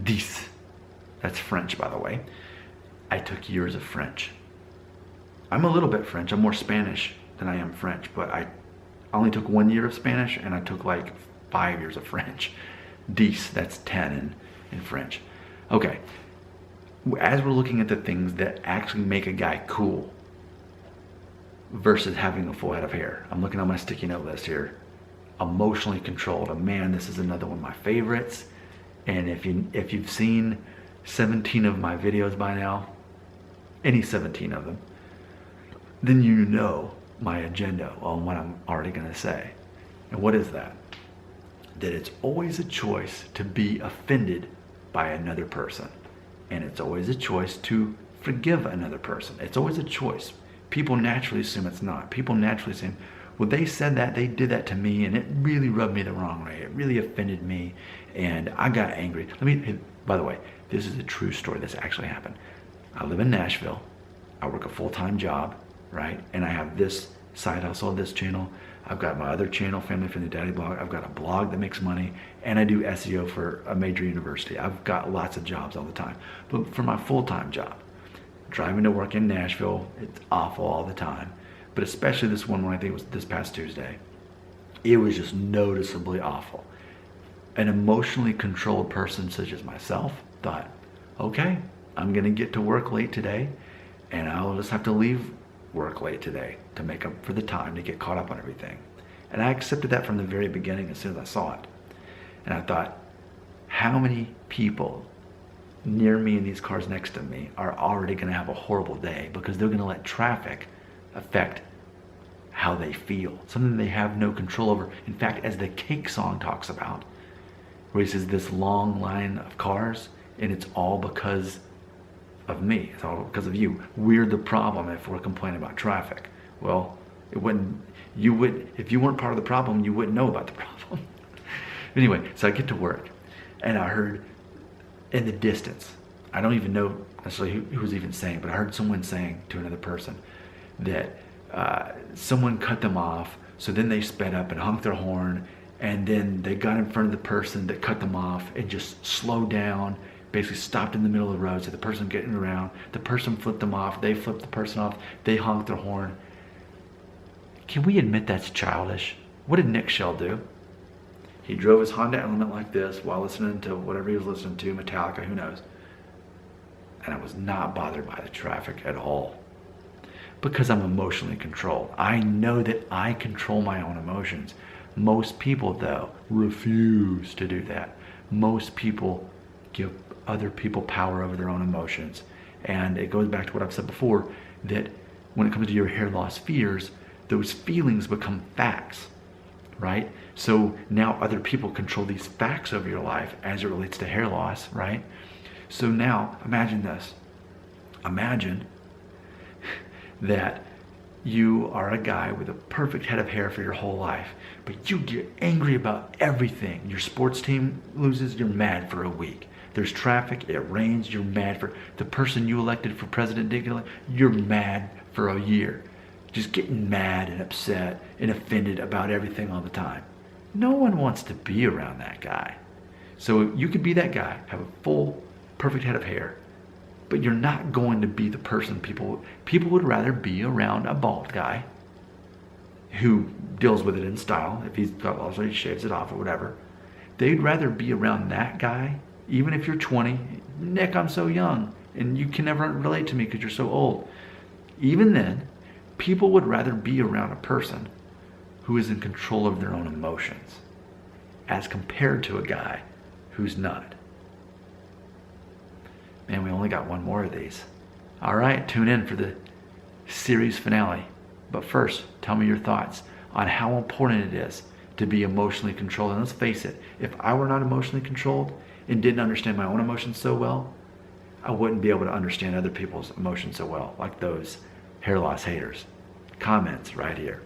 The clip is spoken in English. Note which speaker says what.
Speaker 1: 10. That's French, by the way. I took years of French. I'm a little bit French. I'm more Spanish than I am French, but I only took 1 year of Spanish and I took like 5 years of French. 10, that's 10 in French. Okay, as we're looking at the things that actually make a guy cool versus having a full head of hair, I'm looking on my sticky note list here. Emotionally controlled. Man, this is another one of my favorites. And if you've seen 17 of my videos by now, any 17 of them, then you know my agenda on what I'm already going to say. And what is that? That it's always a choice to be offended by another person. And it's always a choice to forgive another person. It's always a choice. People naturally assume it's not. People naturally assume, well, they said that, they did that to me, and it really rubbed me the wrong way. It really offended me, and I got angry. By the way, this is a true story. This actually happened. I live in Nashville. I work a full-time job, right? And I have this side hustle, this channel. I've got my other channel, Family Friendly Daddy Blog. I've got a blog that makes money, and I do SEO for a major university. I've got lots of jobs all the time. But for my full-time job, driving to work in Nashville, it's awful all the time. But especially this one, when I think it was this past Tuesday, it was just noticeably awful. An emotionally controlled person such as myself thought, okay, I'm gonna get to work late today, and I'll just have to leave work late today to make up for the time to get caught up on everything. And I accepted that from the very beginning as soon as I saw it. And I thought, how many people near me in these cars next to me are already gonna have a horrible day because they're gonna let traffic affect how they feel, something they have no control over. In fact, as the Cake song talks about, where he says this long line of cars, and it's all because of me, it's all because of you. We're the problem if we're complaining about traffic. Well, if you weren't part of the problem, you wouldn't know about the problem. Anyway, so I get to work, and I heard in the distance, I don't even know necessarily who was even saying, but I heard someone saying to another person that someone cut them off, so then they sped up and honked their horn, and then they got in front of the person that cut them off and just slowed down, basically stopped in the middle of the road, so the person getting around, the person flipped them off, they flipped the person off, they honked their horn. Can we admit that's childish? What did Nick Shell do? He drove his Honda Element like this while listening to whatever he was listening to, Metallica, who knows. And I was not bothered by the traffic at all. Because I'm emotionally controlled. I know that I control my own emotions. Most people, though, refuse to do that. Most people give other people power over their own emotions. And it goes back to what I've said before, that when it comes to your hair loss fears, those feelings become facts, right? So now other people control these facts over your life as it relates to hair loss, right? So now imagine this. Imagine that you are a guy with a perfect head of hair for your whole life, but you get angry about everything. Your sports team loses, you're mad for a week. There's traffic, it rains, you're mad for the person you elected for president, you're mad for a year. Just getting mad and upset and offended about everything all the time. No one wants to be around that guy. So you could be that guy, have a full, perfect head of hair, but you're not going to be the person people would rather be around a bald guy who deals with it in style. If he's got also he shaves it off or whatever. They'd rather be around that guy, even if you're 20. Nick, I'm so young, and you can never relate to me because you're so old. Even then, people would rather be around a person who is in control of their own emotions as compared to a guy who's not. Man, we only got one more of these. All right, tune in for the series finale. But first, tell me your thoughts on how important it is to be emotionally controlled. And let's face it, if I were not emotionally controlled and didn't understand my own emotions so well, I wouldn't be able to understand other people's emotions so well, like those hair loss haters. Comments right here.